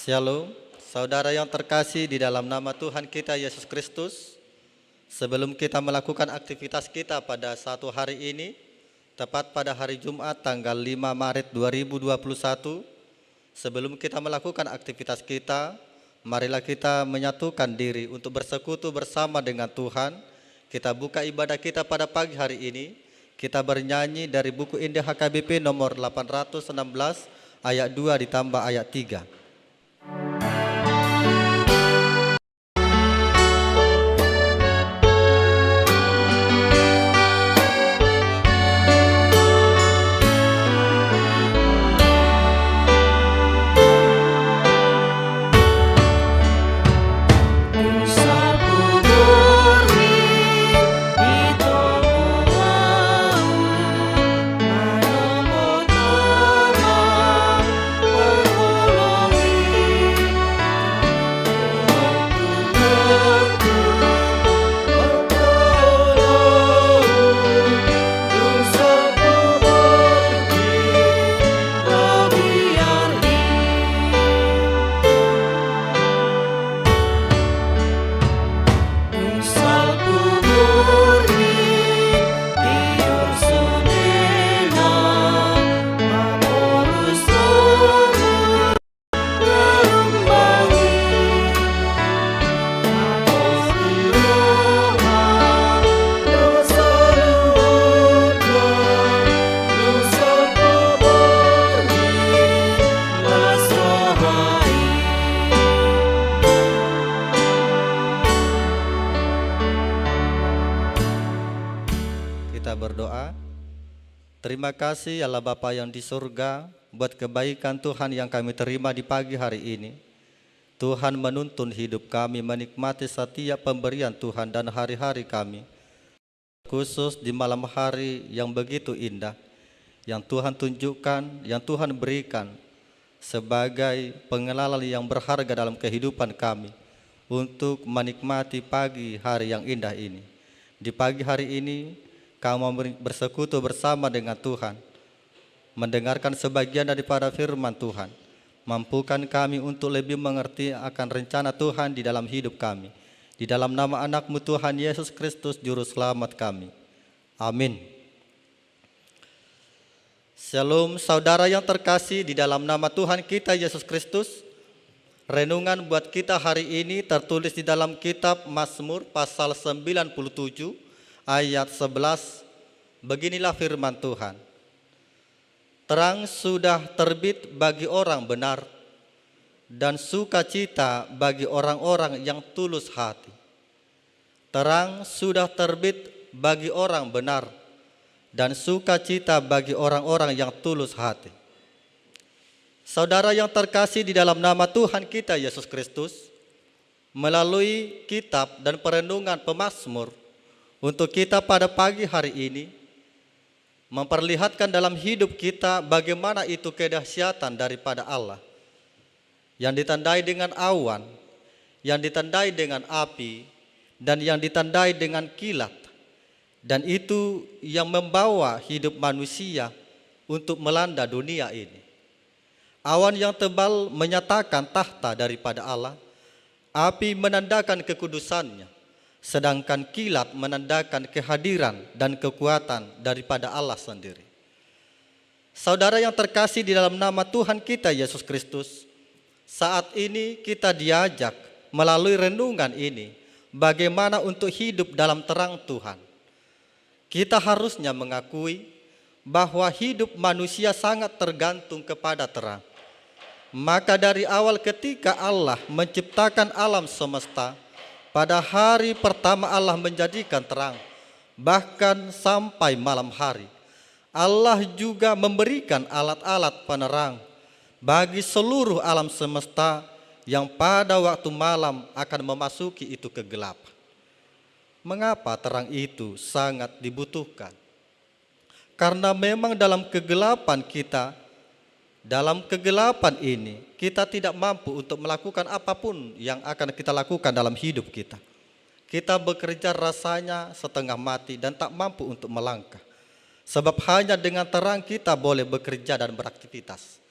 Shalom, saudara yang terkasih di dalam nama Tuhan kita Yesus Kristus. Sebelum kita melakukan aktivitas kita pada satu hari ini, tepat pada hari Jumat tanggal 5 Maret 2021, sebelum kita melakukan aktivitas kita, marilah kita menyatukan diri untuk bersekutu bersama dengan Tuhan. Kita buka ibadah kita pada pagi hari ini. Kita bernyanyi dari buku Indah HKBP nomor 816 ayat 2 ditambah ayat 3. Berdoa. Terima kasih Allah Bapa yang di surga buat kebaikan Tuhan yang kami terima di pagi hari ini. Tuhan menuntun hidup kami menikmati setiap pemberian Tuhan dan hari-hari kami, khusus di malam hari yang begitu indah yang Tuhan tunjukkan, yang Tuhan berikan sebagai pengenalan yang berharga dalam kehidupan kami untuk menikmati pagi hari yang indah ini. Di pagi hari ini kami bersekutu bersama dengan Tuhan, mendengarkan sebagian daripada firman Tuhan. Mampukan kami untuk lebih mengerti akan rencana Tuhan di dalam hidup kami. Di dalam nama anak-Mu Tuhan Yesus Kristus Juru Selamat kami. Amin. Shalom saudara yang terkasih di dalam nama Tuhan kita Yesus Kristus. Renungan buat kita hari ini tertulis di dalam kitab Mazmur pasal 97 ayat 11, beginilah firman Tuhan. Terang sudah terbit bagi orang benar, dan sukacita bagi orang-orang yang tulus hati. Terang sudah terbit bagi orang benar, dan sukacita bagi orang-orang yang tulus hati. Saudara yang terkasih di dalam nama Tuhan kita Yesus Kristus, melalui kitab dan perenungan pemazmur, untuk kita pada pagi hari ini, memperlihatkan dalam hidup kita bagaimana itu kedahsyatan daripada Allah, yang ditandai dengan awan, yang ditandai dengan api, dan yang ditandai dengan kilat. Dan itu yang membawa hidup manusia untuk melanda dunia ini. Awan yang tebal menyatakan tahta daripada Allah, api menandakan kekudusannya, sedangkan kilat menandakan kehadiran dan kekuatan daripada Allah sendiri. Saudara yang terkasih di dalam nama Tuhan kita Yesus Kristus, saat ini kita diajak melalui renungan ini bagaimana untuk hidup dalam terang Tuhan. Kita harusnya mengakui bahwa hidup manusia sangat tergantung kepada terang. Maka dari awal ketika Allah menciptakan alam semesta, pada hari pertama Allah menjadikan terang, bahkan sampai malam hari. Allah juga memberikan alat-alat penerang bagi seluruh alam semesta yang pada waktu malam akan memasuki itu kegelapan. Mengapa terang itu sangat dibutuhkan? Karena memang dalam kegelapan ini kita tidak mampu untuk melakukan apapun yang akan kita lakukan dalam hidup kita. Kita bekerja rasanya setengah mati dan tak mampu untuk melangkah. Sebab hanya dengan terang kita boleh bekerja dan beraktivitas.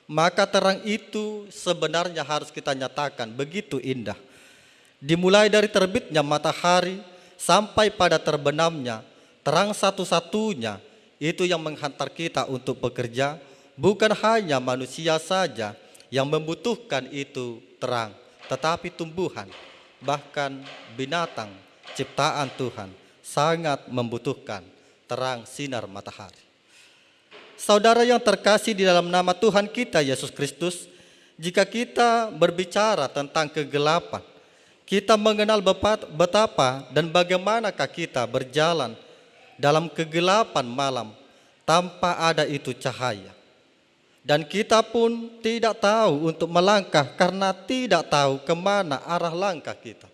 maka terang itu sebenarnya harus kita nyatakan begitu indah. Dimulai dari terbitnya matahari sampai pada terbenamnya, terang satu-satunya itu yang menghantar kita untuk bekerja. Bukan hanya manusia saja yang membutuhkan itu terang, tetapi tumbuhan, bahkan binatang ciptaan Tuhan sangat membutuhkan terang sinar matahari. Saudara yang terkasih di dalam nama Tuhan kita Yesus Kristus, jika kita berbicara tentang kegelapan, kita mengenal betapa dan bagaimanakah kita berjalan dalam kegelapan malam tanpa ada itu cahaya. Dan kita pun tidak tahu untuk melangkah karena tidak tahu kemana arah langkah kita.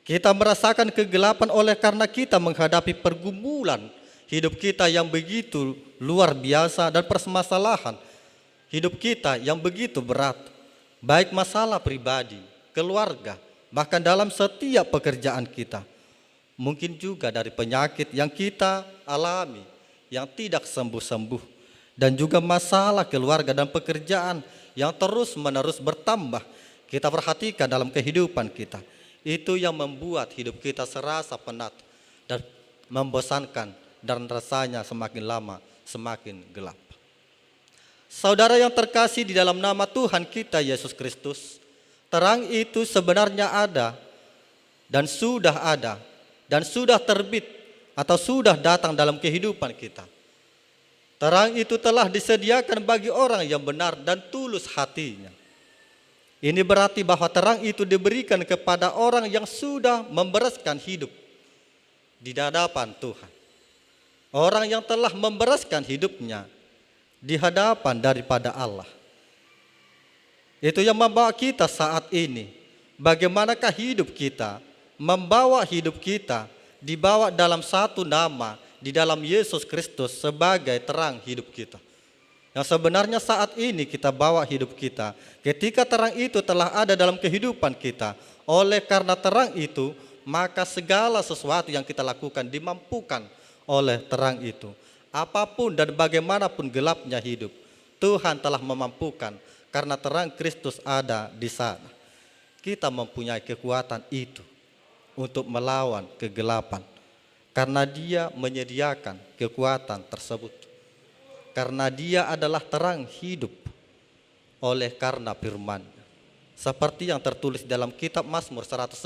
Kita merasakan kegelapan oleh karena kita menghadapi pergumulan hidup kita yang begitu luar biasa dan permasalahan hidup kita yang begitu berat. Baik masalah pribadi, keluarga, bahkan dalam setiap pekerjaan kita. Mungkin juga dari penyakit yang kita alami yang tidak sembuh-sembuh. Dan juga masalah keluarga dan pekerjaan yang terus-menerus bertambah. Kita perhatikan dalam kehidupan kita. Itu yang membuat hidup kita serasa penat dan membosankan, dan rasanya semakin lama semakin gelap. Saudara yang terkasih di dalam nama Tuhan kita Yesus Kristus, terang itu sebenarnya ada dan sudah terbit atau sudah datang dalam kehidupan kita. Terang itu telah disediakan bagi orang yang benar dan tulus hatinya. Ini berarti bahwa terang itu diberikan kepada orang yang sudah membereskan hidup di hadapan Tuhan. Orang yang telah membereskan hidupnya di hadapan daripada Allah. Itu yang membawa kita saat ini. Bagaimanakah hidup kita, membawa hidup kita dibawa dalam satu nama, di dalam Yesus Kristus sebagai terang hidup kita. Yang sebenarnya saat ini kita bawa hidup kita, ketika terang itu telah ada dalam kehidupan kita. Oleh karena terang itu, maka segala sesuatu yang kita lakukan dimampukan oleh terang itu. Apapun dan bagaimanapun gelapnya hidup, Tuhan telah memampukan karena terang Kristus ada di sana. Kita mempunyai kekuatan itu untuk melawan kegelapan. Karena Dia menyediakan kekuatan tersebut. Karena Dia adalah terang hidup oleh karena firman. Seperti yang tertulis dalam kitab Mazmur 119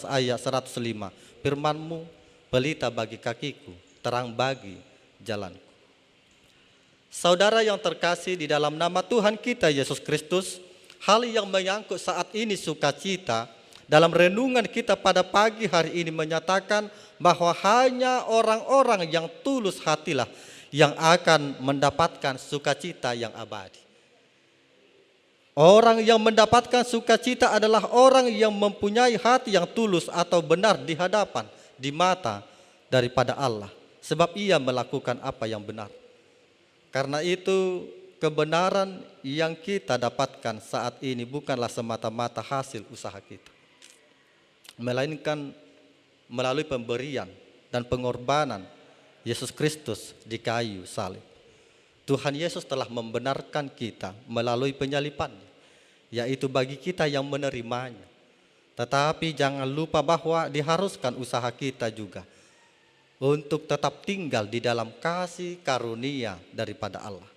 ayat 105. Firman-Mu pelita bagi kakiku, terang bagi jalanku. Saudara yang terkasih di dalam nama Tuhan kita Yesus Kristus, hal yang menyangkut saat ini sukacita dalam renungan kita pada pagi hari ini menyatakan bahwa hanya orang-orang yang tulus hatilah yang akan mendapatkan sukacita yang abadi. Orang yang mendapatkan sukacita adalah orang yang mempunyai hati yang tulus atau benar di hadapan, di mata daripada Allah. Sebab ia melakukan apa yang benar. Karena itu kebenaran yang kita dapatkan saat ini bukanlah semata-mata hasil usaha kita. Melainkan melalui pemberian dan pengorbanan Yesus Kristus di kayu salib. Tuhan Yesus telah membenarkan kita melalui penyalipannya, yaitu bagi kita yang menerimanya. Tetapi jangan lupa bahwa diharuskan usaha kita juga untuk tetap tinggal di dalam kasih karunia daripada Allah.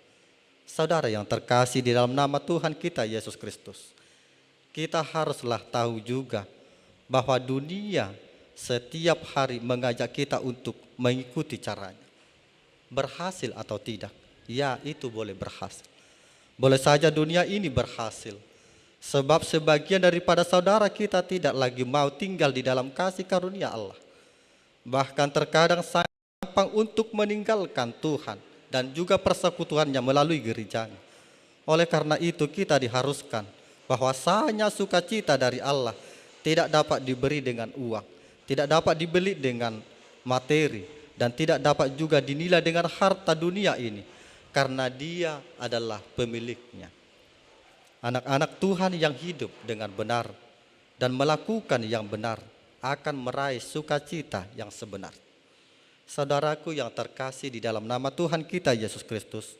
Saudara yang terkasih di dalam nama Tuhan kita Yesus Kristus, kita haruslah tahu juga bahwa dunia setiap hari mengajak kita untuk mengikuti caranya. Berhasil atau tidak? Ya, itu boleh berhasil. Boleh saja dunia ini berhasil. Sebab sebagian daripada saudara kita tidak lagi mau tinggal di dalam kasih karunia Allah. Bahkan terkadang sangat gampang untuk meninggalkan Tuhan dan juga persekutuannya melalui gerejanya. Oleh karena itu kita diharuskan bahwasanya sukacita dari Allah tidak dapat diberi dengan uang, tidak dapat dibeli dengan materi, dan tidak dapat juga dinilai dengan harta dunia ini, karena Dia adalah pemiliknya. Anak-anak Tuhan yang hidup dengan benar dan melakukan yang benar akan meraih sukacita yang sebenar. Saudaraku yang terkasih di dalam nama Tuhan kita Yesus Kristus,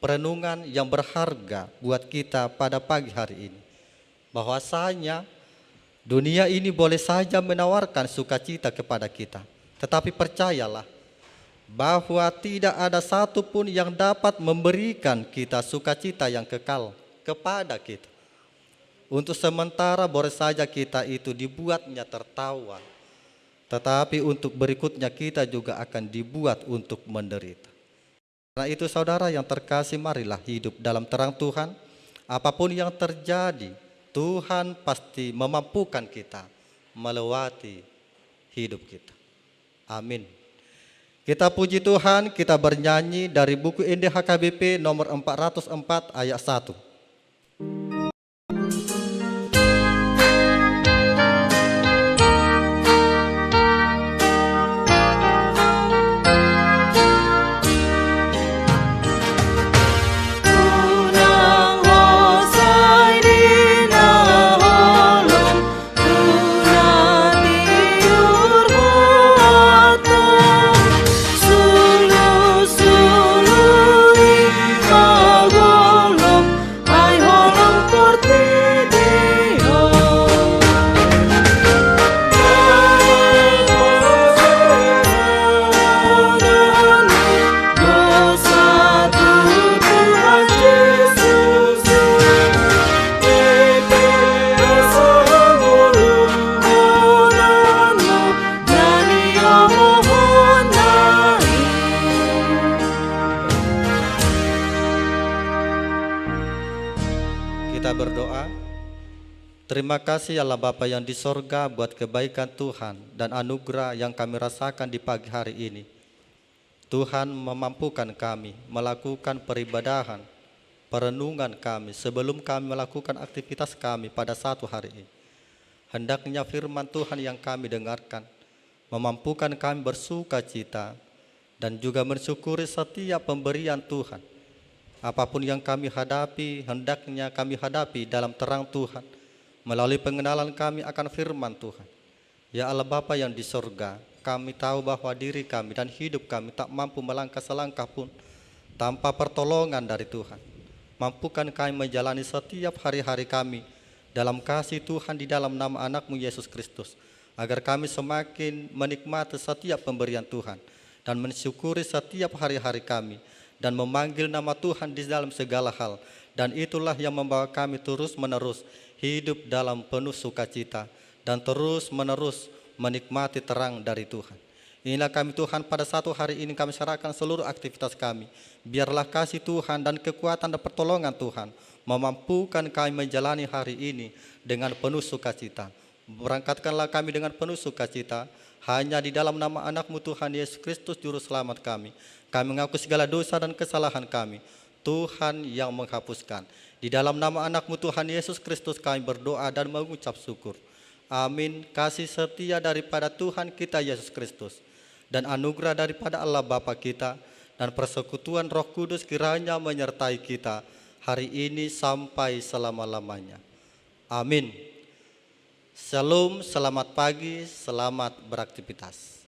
perenungan yang berharga buat kita pada pagi hari ini. Bahwasanya dunia ini boleh saja menawarkan sukacita kepada kita, tetapi percayalah bahwa tidak ada satupun yang dapat memberikan kita sukacita yang kekal kepada kita. Untuk sementara boleh saja kita itu dibuatnya tertawa, tetapi untuk berikutnya kita juga akan dibuat untuk menderita. Karena itu saudara yang terkasih, marilah hidup dalam terang Tuhan. Apapun yang terjadi, Tuhan pasti memampukan kita melewati hidup kita. Amin. Kita puji Tuhan, kita bernyanyi dari buku NDHKBP nomor 404 ayat 1. Kita berdoa. Terima kasih Allah Bapa yang di sorga buat kebaikan Tuhan dan anugerah yang kami rasakan di pagi hari ini. Tuhan memampukan kami melakukan peribadahan, perenungan kami sebelum kami melakukan aktivitas kami pada satu hari ini. Hendaknya firman Tuhan yang kami dengarkan memampukan kami bersuka cita dan juga mensyukuri setiap pemberian Tuhan. Apapun yang kami hadapi, hendaknya kami hadapi dalam terang Tuhan, melalui pengenalan kami akan firman Tuhan. Ya Allah Bapa yang di sorga, kami tahu bahwa diri kami dan hidup kami tak mampu melangkah selangkah pun tanpa pertolongan dari Tuhan. Mampukan kami menjalani setiap hari-hari kami dalam kasih Tuhan di dalam nama anak-Mu Yesus Kristus, agar kami semakin menikmati setiap pemberian Tuhan dan mensyukuri setiap hari-hari kami, dan memanggil nama Tuhan di dalam segala hal. Dan itulah yang membawa kami terus-menerus hidup dalam penuh sukacita dan terus-menerus menikmati terang dari Tuhan. Inilah kami Tuhan, pada satu hari ini kami serahkan seluruh aktivitas kami. Biarlah kasih Tuhan dan kekuatan dan pertolongan Tuhan memampukan kami menjalani hari ini dengan penuh sukacita. Berangkatkanlah kami dengan penuh sukacita, hanya di dalam nama anak-Mu Tuhan Yesus Kristus Juru Selamat kami. Kami mengaku segala dosa dan kesalahan kami, Tuhan yang menghapuskan. Di dalam nama anak-Mu Tuhan Yesus Kristus kami berdoa dan mengucap syukur. Amin. Kasih setia daripada Tuhan kita Yesus Kristus dan anugerah daripada Allah Bapa kita dan persekutuan Roh Kudus kiranya menyertai kita hari ini sampai selama-lamanya. Amin. Shalom, selamat pagi, selamat beraktivitas.